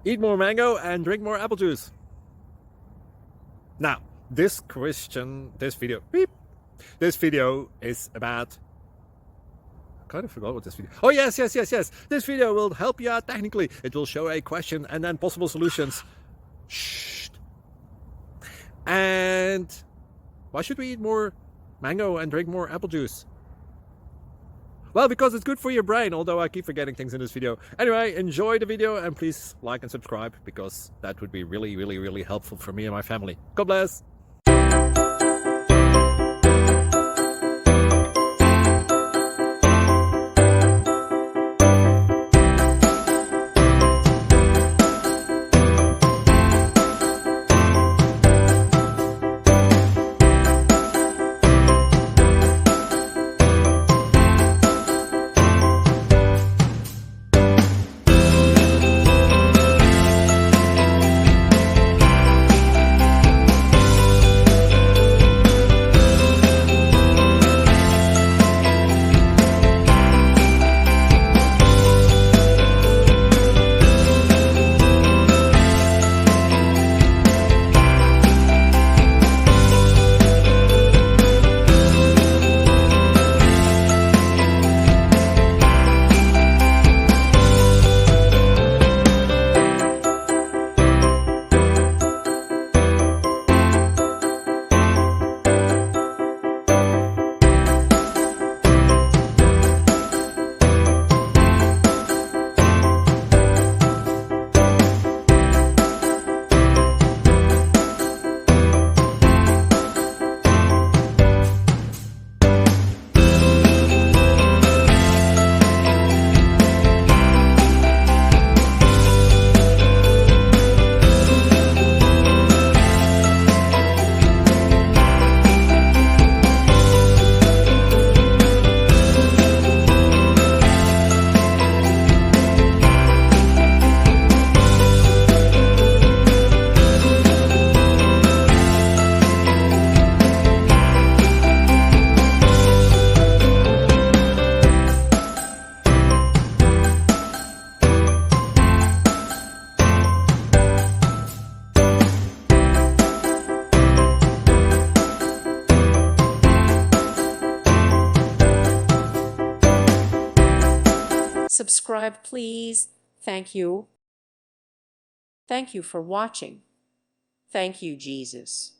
Eat more mango and drink more apple juice. Now, this video is about... I kind of forgot what this video... Oh, yes. This video will help you out technically. It will show a question and then possible solutions. Shh. And why should we eat more mango and drink more apple juice? Well, because it's good for your brain, although I keep forgetting things in this video. Anyway, enjoy the video and please like and subscribe, because that would be really helpful for me and my family. God bless! Subscribe, please. Thank you. Thank you for watching. Thank you, Jesus.